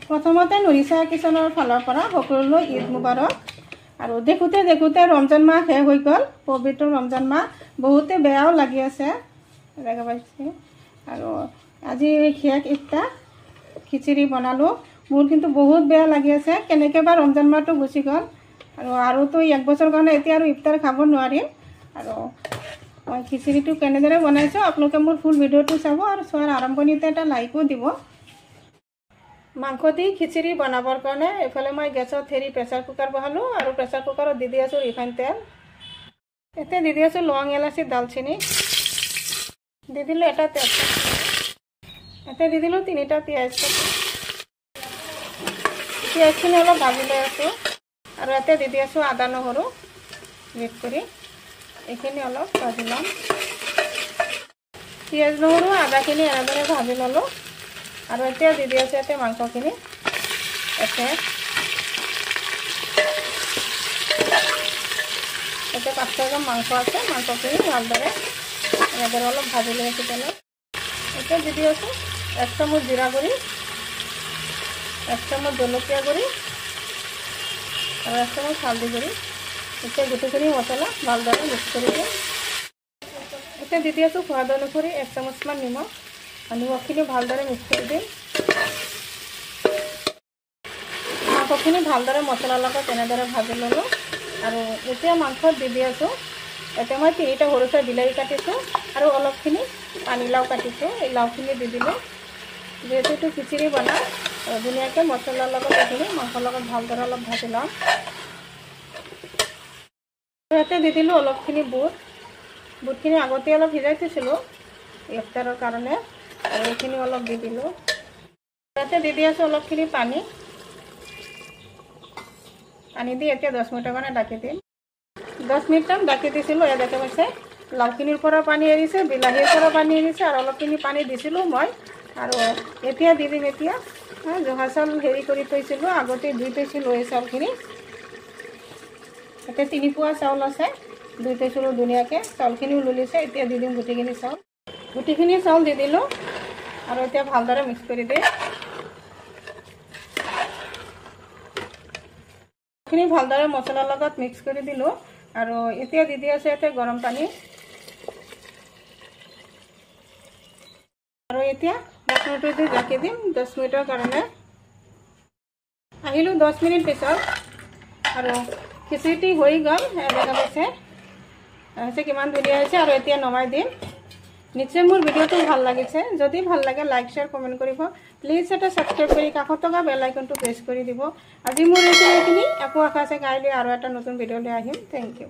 প্ৰথমতে নুৰিছা কিচেনৰ ফালৰ পৰা সকলোলৈ ঈদ মুবাৰক। আৰু দেখোঁতে দেখোঁতে ৰমজান মাহ শেষ হৈ গ'ল, পবিত্ৰ ৰমজান মাহ। বহুতে বেয়াও লাগি আছে দেখা পাইছে। আৰু আজি শেষ ইফতাৰ খিচিৰি বনালোঁ। মোৰ কিন্তু বহুত বেয়া লাগি আছে, কেনেকৈ বা ৰমজান মাহটো গুচি গ'ল। আৰুতো 1 বছৰ কাৰণে এতিয়া আৰু ইফতাৰ খাব নোৱাৰিম। আৰু মই খিচিৰিটো কেনেদৰে বনাইছোঁ আপোনালোকে মোৰ ফুল ভিডিঅ'টো চাব আৰু চোৱাৰ আৰম্ভণিতে এটা লাইকো দিব। মাংস দি খিচিৰি বনাবৰ কাৰণে এইফালে মই গেছত প্ৰেছাৰ কুকাৰ বহালোঁ আৰু প্ৰেছাৰ কুকাৰত দি আছোঁ ৰিফাইন তেল। এতিয়া দি আছোঁ লং, ইলাচি, দালচেনি। দি দিলোঁ এটা তেজপাত। এতিয়া দি দিলোঁ 3টা পিঁয়াজ। পিঁয়াজখিনি অলপ ভাজি লৈ আছোঁ আৰু এতিয়া দি আছোঁ আদা নহৰু মিক্স কৰি এইখিনি অলপ ভাজি ল'ম। পিঁয়াজ নহৰু আদাখিনি এনেদৰে ভাজি ল'লোঁ আৰু এতিয়া দি আছোঁ ইয়াতে মাংসখিনি। এতিয়া 500 গ্ৰাম মাংস আছে, মাংসখিনি ভালদৰে এনেদৰে অলপ ভাজি লৈ আছোঁ তেলত। এতিয়া দি আছোঁ 1 চামুচ জিৰা গুড়ি, 1 চামুচ জলকীয়া গুড়ি আৰু 1 চামুচ হালধি গুড়ি। এতিয়া গোটেইখিনি মছলা ভালদৰে মিক্স কৰি দিম। এতিয়া দি আছোঁ সোৱাদ অনুসৰি 1 চামুচমান নিমখ। নিমখখিনি ভালদৰে মিক্স কৰি দিম। মাংসখিনি ভালদৰে মছলাৰ লগত এনেদৰে ভাজি ল'লোঁ আৰু এতিয়া মাংসত দি আছোঁ। এতিয়া মই 3টা সৰু চাই বিলাহী কাটিছোঁ আৰু অলপখিনি পানীলাও কাটিছোঁ। এই লাওখিনি দি দিলোঁ। যিহেতু এইটো খিচিৰি বনাওঁ, ধুনীয়াকৈ মছলাৰ লগত এইখিনি মাংসৰ লগত ভালদৰে অলপ ভাজি ল'ম। ইয়াতে দি দিলোঁ অলপখিনি বুট। বুটখিনি আগতে অলপ ভিজাই থৈছিলোঁ ইফতাৰৰ কাৰণে আৰু এইখিনি অলপ দি দিলোঁ। ইয়াতে দি আছোঁ অলপখিনি পানী দি এতিয়া 10 মিনিটৰ কাৰণে ঢাকি দিম। 10 মিনিটমান ঢাকি দিছিলোঁ। এয়া দেখা পাইছে লাওখিনিৰ পৰা পানী এৰিছে, বিলাহীৰ পৰা পানী এৰিছে আৰু অলপখিনি পানী দিছিলোঁ মই। আৰু এতিয়া দি দিম জহা চাউল কৰি থৈছিলোঁ, আগতে ধুই থৈছিলোঁ এই চাউলখিনি। এতিয়া 3 পোৱা চাউল আছে, ধুই থৈছিলোঁ ধুনীয়াকৈ। চাউলখিনি উললিছে, এতিয়া দি দিম গুটিখিনি চাউল। গুটিখিনি চাউল দি দিলোঁ আৰু এতিয়া ভালদৰে মিক্স কৰি দিম। খিনি ভালদৰে মছলাৰ লগত মিক্স কৰি দিলোঁ আৰু এতিয়া দি আছোঁ ইয়াতে গৰম পানী। আৰু এতিয়া ঢাকনটো দি ঢাকি দিম 10 মিনিটৰ কাৰণে। আহিলোঁ 10 মিনিট পিছত আৰু খিচিৰিটি হৈ গ'ল। দেখা পাইছে কিমান ধুনীয়া হৈছে। আৰু এতিয়া নমাই দিম। নিশ্চয় মোৰ ভিডিঅ'টো ভাল লাগিছে। যদি ভাল লাগে লাইক, শ্বেয়াৰ, কমেণ্ট কৰিব। প্লিজ এটা ছাবস্ক্ৰাইব কৰি কাষত থকা বেল আইকনটো প্ৰেছ কৰি দিব। আজি মোৰ এইখিনি আকৌ আশা আছে কাইলৈ আৰু এটা নতুন ভিডিঅ' লৈ আহিম। Thank U.